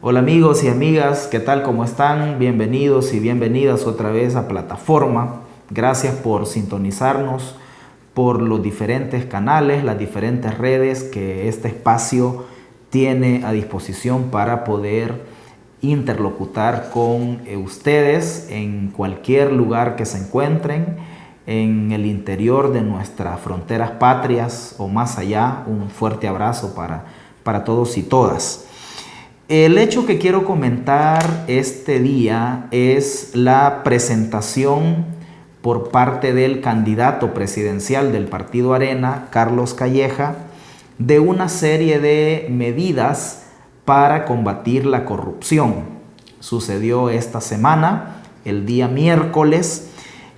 Hola amigos y amigas, ¿qué tal? ¿Cómo están? Bienvenidos y bienvenidas otra vez a Plataforma. Gracias por sintonizarnos por los diferentes canales, las diferentes redes que este espacio tiene a disposición para poder interlocutar con ustedes en cualquier lugar que se encuentren, en el interior de nuestras fronteras patrias o más allá. Un fuerte abrazo para todos y todas. El hecho que quiero comentar este día es la presentación por parte del candidato presidencial del Partido Arena, Carlos Calleja, de una serie de medidas para combatir la corrupción. Sucedió esta semana, el día miércoles,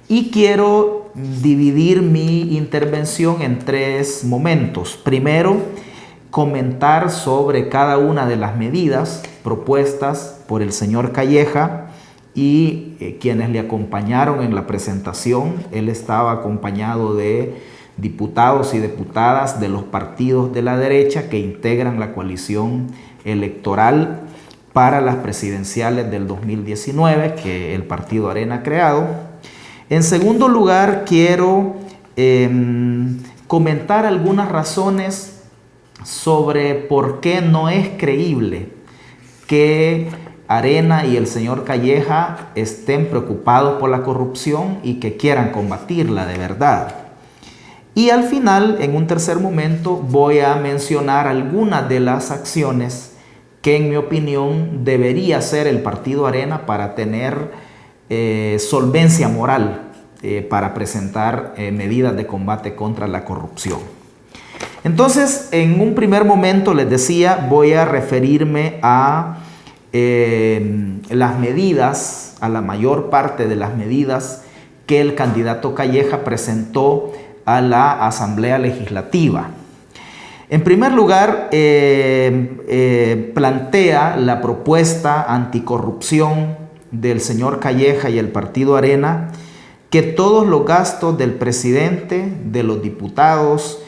y quiero dividir mi intervención en tres momentos. Primero, comentar sobre cada una de las medidas propuestas por el señor Calleja y quienes le acompañaron en la presentación. Él estaba acompañado de diputados y diputadas de los partidos de la derecha que integran la coalición electoral para las presidenciales del 2019 que el Partido Arena ha creado. En segundo lugar, quiero comentar algunas razones sobre por qué no es creíble que Arena y el señor Calleja estén preocupados por la corrupción y que quieran combatirla de verdad. Y al final, en un tercer momento, voy a mencionar algunas de las acciones que en mi opinión debería hacer el Partido Arena para tener solvencia moral para presentar medidas de combate contra la corrupción. Entonces, en un primer momento, les decía, voy a referirme a las medidas, a la mayor parte de las medidas que el candidato Calleja presentó a la Asamblea Legislativa. En primer lugar, plantea la propuesta anticorrupción del señor Calleja y el Partido Arena que todos los gastos del presidente, de los diputados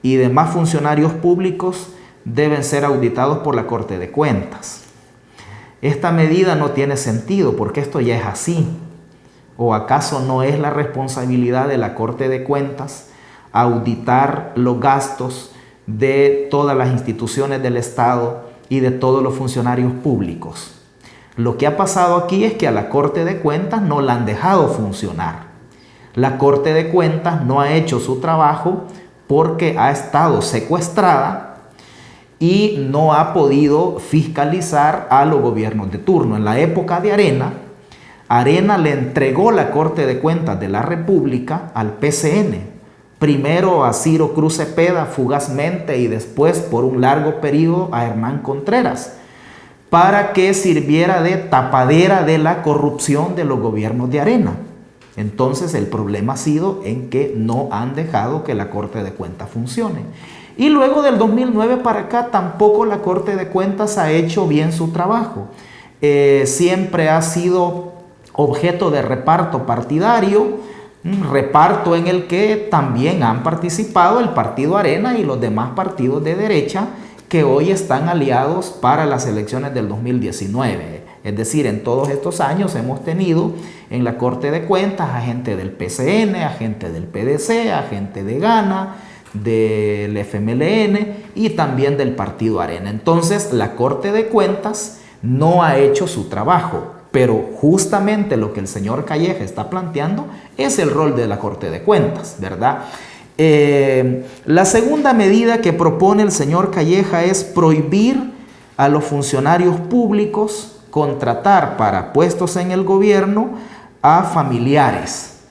y demás funcionarios públicos deben ser auditados por la Corte de Cuentas. Esta medida no tiene sentido porque esto ya es así. ¿O acaso no es la responsabilidad de la Corte de Cuentas auditar los gastos de todas las instituciones del Estado y de todos los funcionarios públicos? Lo que ha pasado aquí es que a la Corte de Cuentas no la han dejado funcionar. La Corte de Cuentas no ha hecho su trabajo porque ha estado secuestrada y no ha podido fiscalizar a los gobiernos de turno. En la época de Arena, Arena le entregó la Corte de Cuentas de la República al PCN. Primero a Ciro Cruz Cepeda fugazmente y después por un largo periodo a Hernán Contreras, para que sirviera de tapadera de la corrupción de los gobiernos de Arena. Entonces el problema ha sido en que no han dejado que la Corte de Cuentas funcione. Y luego del 2009 para acá tampoco la Corte de Cuentas ha hecho bien su trabajo. Siempre ha sido objeto de reparto partidario, un reparto en el que también han participado el Partido Arena y los demás partidos de derecha que hoy están aliados para las elecciones del 2019. Es decir, en todos estos años hemos tenido en la Corte de Cuentas a gente del PCN, a gente del PDC, a gente de Gana, del FMLN y también del Partido Arena. Entonces, la Corte de Cuentas no ha hecho su trabajo, pero justamente lo que el señor Calleja está planteando es el rol de la Corte de Cuentas, ¿verdad? La segunda medida que propone el señor Calleja es prohibir a los funcionarios públicos contratar para puestos en el gobierno a familiares.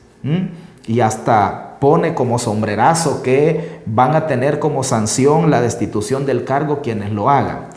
Y hasta pone como sombrerazo que van a tener como sanción la destitución del cargo quienes lo hagan.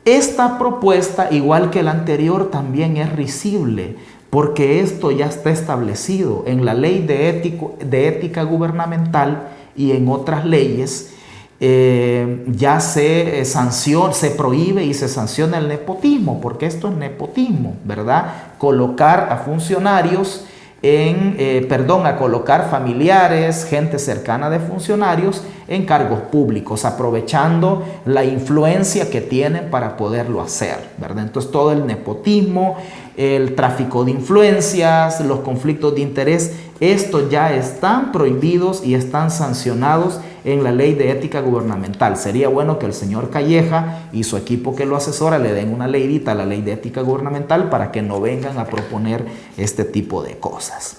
Esta propuesta, igual que la anterior, también es risible porque esto ya está establecido en la ley de ética gubernamental y en otras leyes. Ya se prohíbe y se sanciona el nepotismo, porque esto es nepotismo, ¿verdad? Colocar a funcionarios a colocar familiares, gente cercana de funcionarios en cargos públicos, aprovechando la influencia que tienen para poderlo hacer, ¿verdad? Entonces todo el nepotismo, el tráfico de influencias, los conflictos de interés, estos ya están prohibidos y están sancionados en la ley de ética gubernamental. Sería bueno que el señor Calleja y su equipo que lo asesora le den una leidita a la ley de ética gubernamental para que no vengan a proponer este tipo de cosas.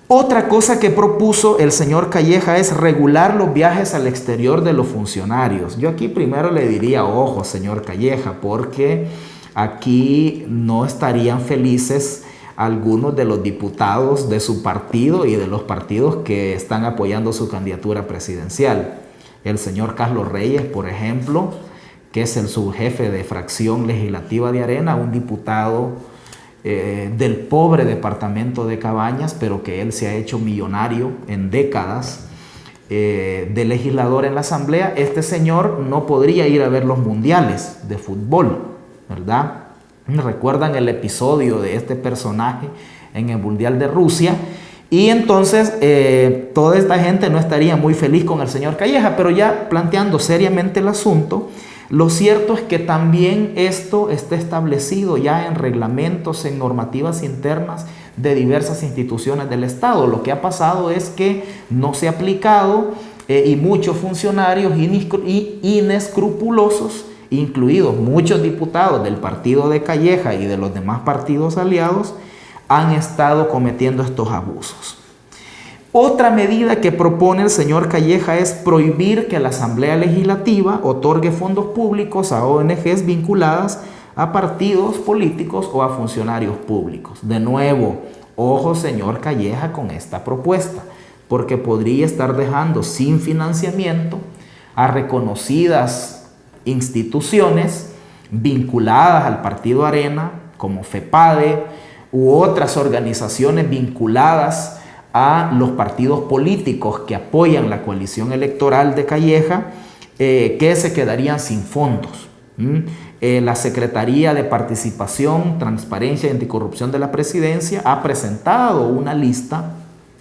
Otra cosa que propuso el señor Calleja es regular los viajes al exterior de los funcionarios. Yo aquí primero le diría, ojo, señor Calleja, porque aquí no estarían felices algunos de los diputados de su partido y de los partidos que están apoyando su candidatura presidencial. El señor Carlos Reyes, por ejemplo, que es el subjefe de fracción legislativa de Arena, un diputado del pobre departamento de Cabañas, pero que él se ha hecho millonario en décadas de legislador en la asamblea. Este señor no podría ir a ver los mundiales de fútbol, ¿verdad? ¿Recuerdan el episodio de este personaje en el Mundial de Rusia? Y entonces toda esta gente no estaría muy feliz con el señor Calleja, pero ya planteando seriamente el asunto, lo cierto es que también esto está establecido ya en reglamentos, en normativas internas de diversas instituciones del Estado. Lo que ha pasado es que no se ha aplicado y muchos funcionarios inescrupulosos, incluidos muchos diputados del partido de Calleja y de los demás partidos aliados, han estado cometiendo estos abusos. Otra medida que propone el señor Calleja es prohibir que la Asamblea Legislativa otorgue fondos públicos a ONGs vinculadas a partidos políticos o a funcionarios públicos. De nuevo, ojo señor Calleja con esta propuesta, porque podría estar dejando sin financiamiento a reconocidas instituciones vinculadas al partido Arena, como FEPADE u otras organizaciones vinculadas a los partidos políticos que apoyan la coalición electoral de Calleja, que se quedarían sin fondos. La Secretaría de Participación, Transparencia y Anticorrupción de la Presidencia ha presentado una lista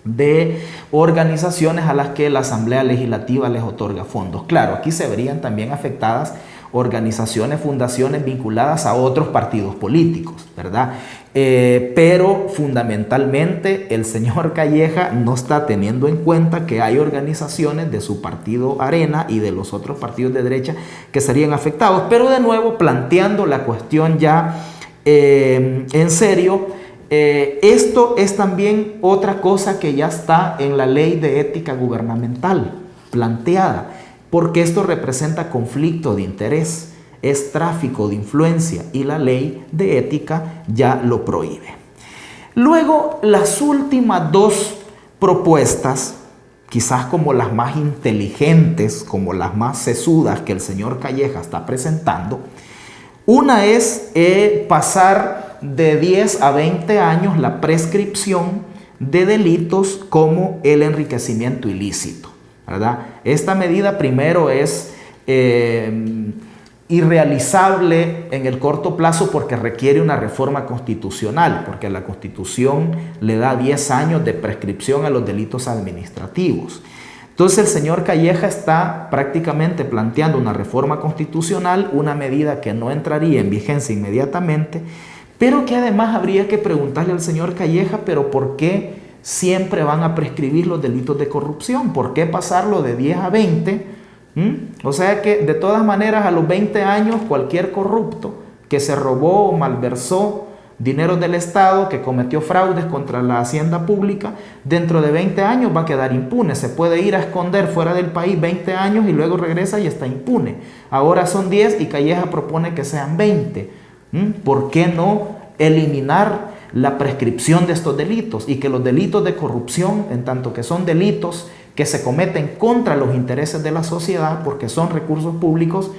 de organizaciones a las que la Asamblea Legislativa les otorga fondos. Claro, aquí se verían también afectadas organizaciones, fundaciones vinculadas a otros partidos políticos, ¿verdad? Pero fundamentalmente el señor Calleja no está teniendo en cuenta que hay organizaciones de su partido Arena y de los otros partidos de derecha que serían afectados. Pero de nuevo, planteando la cuestión ya en serio, esto es también otra cosa que ya está en la ley de ética gubernamental planteada, porque esto representa conflicto de interés, es tráfico de influencia y la ley de ética ya lo prohíbe. Luego, las últimas dos propuestas, quizás como las más inteligentes, como las más sesudas que el señor Calleja está presentando, una es pasar de 10 a 20 años la prescripción de delitos como el enriquecimiento ilícito, ¿verdad? Esta medida primero es irrealizable en el corto plazo porque requiere una reforma constitucional, porque la Constitución le da 10 años de prescripción a los delitos administrativos. Entonces el señor Calleja está prácticamente planteando una reforma constitucional, una medida que no entraría en vigencia inmediatamente, pero que además habría que preguntarle al señor Calleja, pero ¿por qué siempre van a prescribir los delitos de corrupción? ¿Por qué pasarlo de 10 a 20? O sea que de todas maneras a los 20 años cualquier corrupto que se robó o malversó dinero del Estado, que cometió fraudes contra la hacienda pública, dentro de 20 años va a quedar impune. Se puede ir a esconder fuera del país 20 años y luego regresa y está impune. Ahora son 10 y Calleja propone que sean 20. ¿Por qué no eliminar la prescripción de estos delitos y que los delitos de corrupción, en tanto que son delitos que se cometen contra los intereses de la sociedad porque son recursos públicos,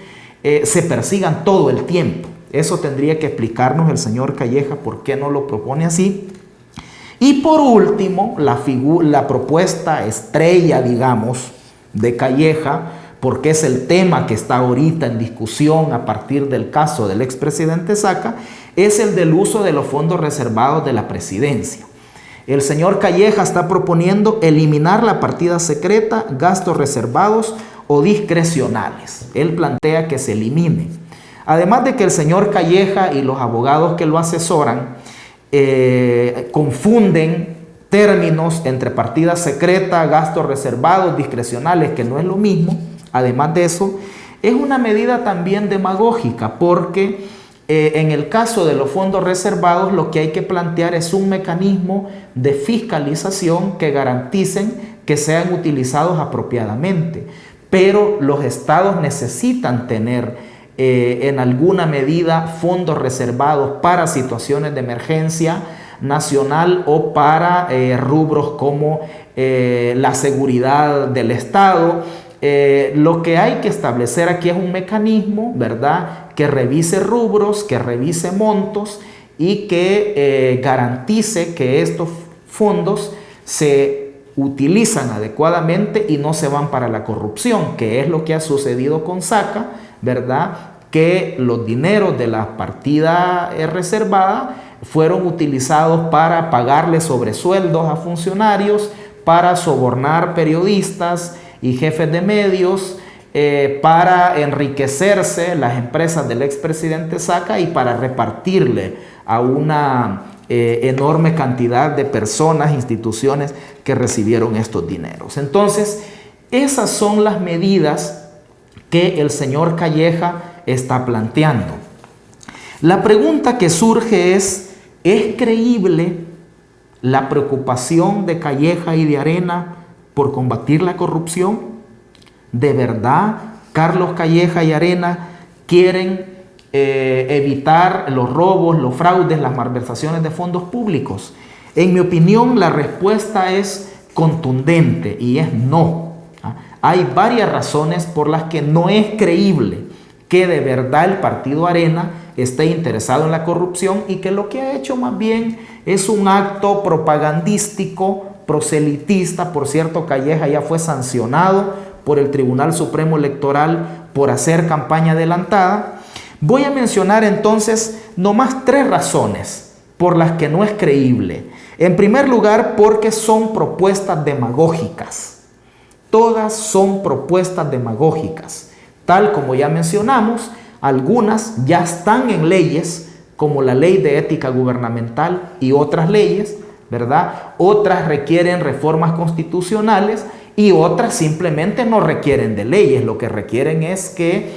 se persigan todo el tiempo? Eso tendría que explicarnos el señor Calleja por qué no lo propone así. Y por último, la propuesta estrella, digamos, de Calleja, porque es el tema que está ahorita en discusión a partir del caso del expresidente Saca, es el del uso de los fondos reservados de la presidencia. El señor Calleja está proponiendo eliminar la partida secreta, gastos reservados o discrecionales. Él plantea que se elimine. Además de que el señor Calleja y los abogados que lo asesoran confunden términos entre partida secreta, gastos reservados, discrecionales, que no es lo mismo. Además de eso, es una medida también demagógica porque en el caso de los fondos reservados lo que hay que plantear es un mecanismo de fiscalización que garanticen que sean utilizados apropiadamente. Pero los estados necesitan tener en alguna medida fondos reservados para situaciones de emergencia nacional o para rubros como la seguridad del Estado. Lo que hay que establecer aquí es un mecanismo, ¿verdad?, que revise rubros, que revise montos y que garantice que estos fondos se utilizan adecuadamente y no se van para la corrupción, que es lo que ha sucedido con SACA, ¿verdad?, que los dineros de la partida reservada fueron utilizados para pagarle sobresueldos a funcionarios, para sobornar periodistas y jefes de medios, para enriquecerse las empresas del expresidente SACA y para repartirle a una enorme cantidad de personas, instituciones que recibieron estos dineros. Entonces, esas son las medidas que el señor Calleja está planteando. La pregunta que surge ¿es creíble la preocupación de Calleja y de Arena por combatir la corrupción? ¿De verdad Carlos Calleja y Arena quieren evitar los robos, los fraudes, las malversaciones de fondos públicos? En mi opinión, la respuesta es contundente y es no. Hay varias razones por las que no es creíble que de verdad el partido Arena esté interesado en la corrupción y que lo que ha hecho más bien es un acto propagandístico, proselitista. Por cierto, Calleja ya fue sancionado por el Tribunal Supremo Electoral por hacer campaña adelantada. Voy a mencionar entonces nomás 3 razones por las que no es creíble. En primer lugar, porque son propuestas demagógicas. Todas son propuestas demagógicas. Tal como ya mencionamos, algunas ya están en leyes, como la Ley de Ética Gubernamental y otras leyes, ¿verdad? Otras requieren reformas constitucionales y otras simplemente no requieren de leyes. Lo que requieren es que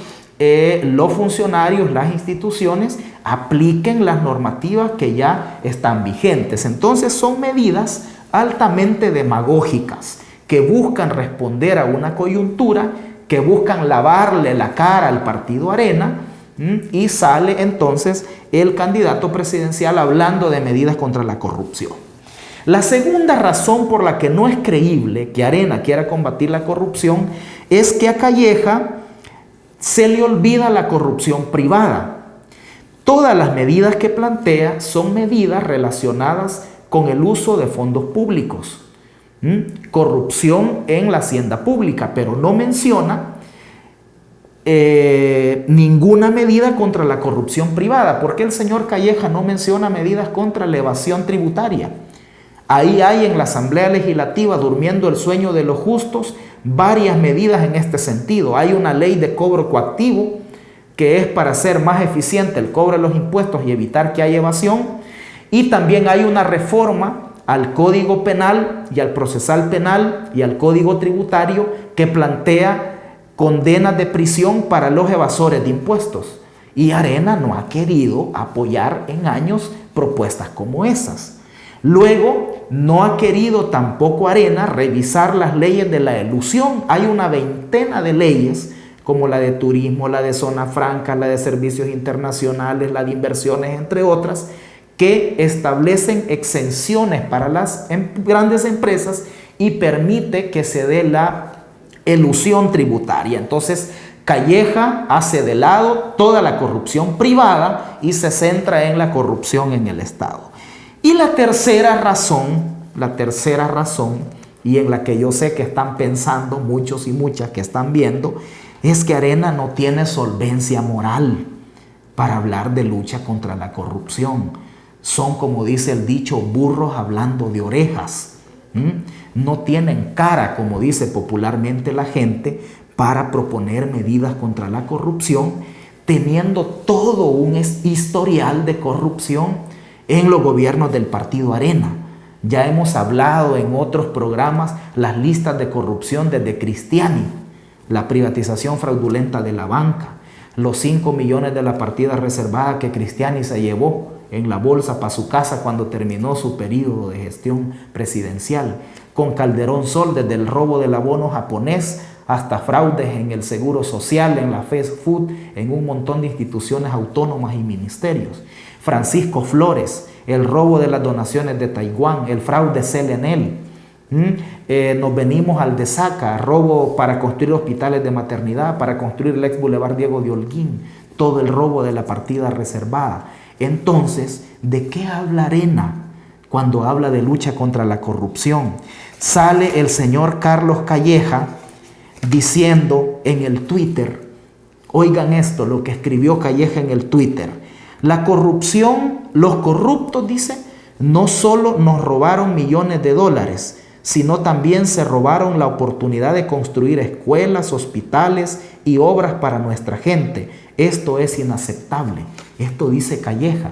los funcionarios, las instituciones, apliquen las normativas que ya están vigentes. Entonces son medidas altamente demagógicas que buscan responder a una coyuntura, que buscan lavarle la cara al partido Arena, y sale entonces el candidato presidencial hablando de medidas contra la corrupción. La segunda razón por la que no es creíble que Arena quiera combatir la corrupción es que a Calleja se le olvida la corrupción privada. Todas las medidas que plantea son medidas relacionadas con el uso de fondos públicos. Corrupción en la hacienda pública, pero no menciona ninguna medida contra la corrupción privada. ¿Por qué el señor Calleja no menciona medidas contra la evasión tributaria? Ahí hay en la Asamblea Legislativa, durmiendo el sueño de los justos, varias medidas en este sentido. Hay una ley de cobro coactivo que es para hacer más eficiente el cobro de los impuestos y evitar que haya evasión. Y también hay una reforma al Código Penal y al Procesal Penal y al Código Tributario que plantea condenas de prisión para los evasores de impuestos. Y Arena no ha querido apoyar en años propuestas como esas. Luego, no ha querido tampoco Arena revisar las leyes de la elusión. Hay una veintena de leyes, como la de turismo, la de zona franca, la de servicios internacionales, la de inversiones, entre otras, que establecen exenciones para las grandes empresas y permite que se dé la elusión tributaria. Entonces, Calleja hace de lado toda la corrupción privada y se centra en la corrupción en el Estado. Y la tercera razón, y en la que yo sé que están pensando muchos y muchas que están viendo, es que Arena no tiene solvencia moral para hablar de lucha contra la corrupción. Son, como dice el dicho, burros hablando de orejas. No tienen cara, como dice popularmente la gente, para proponer medidas contra la corrupción, teniendo todo un historial de corrupción en los gobiernos del Partido Arena. Ya hemos hablado en otros programas las listas de corrupción desde Cristiani, la privatización fraudulenta de la banca, los 5 millones de la partida reservada que Cristiani se llevó en la bolsa para su casa cuando terminó su periodo de gestión presidencial, con Calderón Sol, desde el robo del abono japonés hasta fraudes en el seguro social, en la fast food, en un montón de instituciones autónomas y ministerios. Francisco Flores, el robo de las donaciones de Taiwán, el fraude Selenel. Nos venimos al de Saca, robo para construir hospitales de maternidad, para construir el ex Boulevard Diego de Holguín, todo el robo de la partida reservada. Entonces, ¿de qué habla Arena cuando habla de lucha contra la corrupción? Sale el señor Carlos Calleja diciendo en el Twitter, oigan esto, lo que escribió Calleja en el Twitter: la corrupción, los corruptos, dice, no solo nos robaron millones de dólares, sino también se robaron la oportunidad de construir escuelas, hospitales y obras para nuestra gente. Esto es inaceptable. Esto dice Calleja.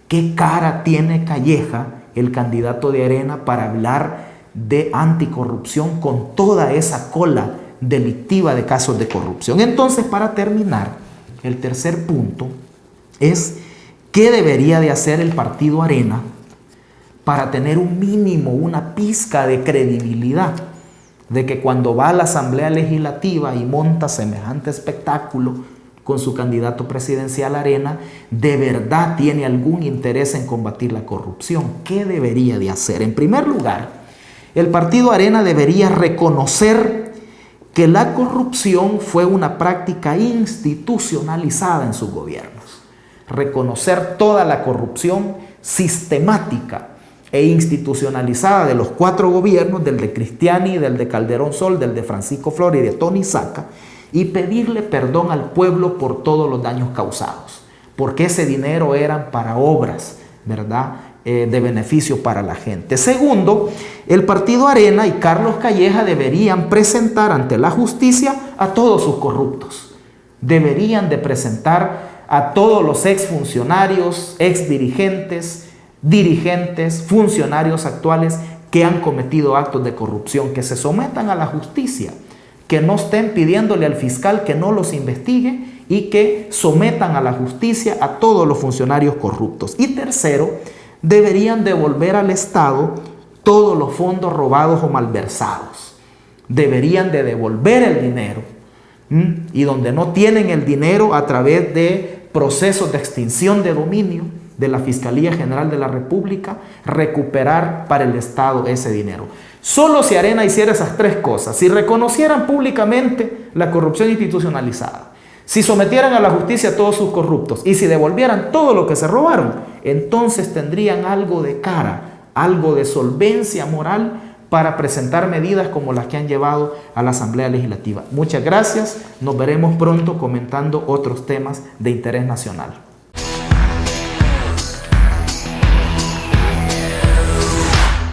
¿Qué cara tiene Calleja, el candidato de Arena, para hablar de anticorrupción con toda esa cola delictiva de casos de corrupción? Entonces, para terminar, el tercer punto es ¿qué debería de hacer el partido Arena para tener un mínimo, una pizca de credibilidad de que cuando va a la Asamblea Legislativa y monta semejante espectáculo con su candidato presidencial Arena, de verdad tiene algún interés en combatir la corrupción? ¿Qué debería de hacer? En primer lugar, el partido Arena debería reconocer que la corrupción fue una práctica institucionalizada en sus gobiernos. Reconocer toda la corrupción sistemática e institucionalizada de los 4 gobiernos, del de Cristiani, del de Calderón Sol, del de Francisco Flores y de Tony Saca, y pedirle perdón al pueblo por todos los daños causados, porque ese dinero eran para obras, ¿verdad?, de beneficio para la gente. Segundo, el partido Arena y Carlos Calleja deberían presentar ante la justicia a todos sus corruptos. Deberían de presentar a todos los exfuncionarios, exdirigentes, dirigentes, funcionarios actuales que han cometido actos de corrupción, que se sometan a la justicia, que no estén pidiéndole al fiscal que no los investigue y que sometan a la justicia a todos los funcionarios corruptos. Y tercero, deberían devolver al Estado todos los fondos robados o malversados. Deberían de devolver el dinero. Y donde no tienen el dinero, a través de procesos de extinción de dominio de la Fiscalía General de la República, recuperar para el Estado ese dinero. Solo si Arena hiciera esas 3 cosas, si reconocieran públicamente la corrupción institucionalizada, si sometieran a la justicia a todos sus corruptos y si devolvieran todo lo que se robaron, entonces tendrían algo de cara, algo de solvencia moral para presentar medidas como las que han llevado a la Asamblea Legislativa. Muchas gracias, nos veremos pronto comentando otros temas de interés nacional.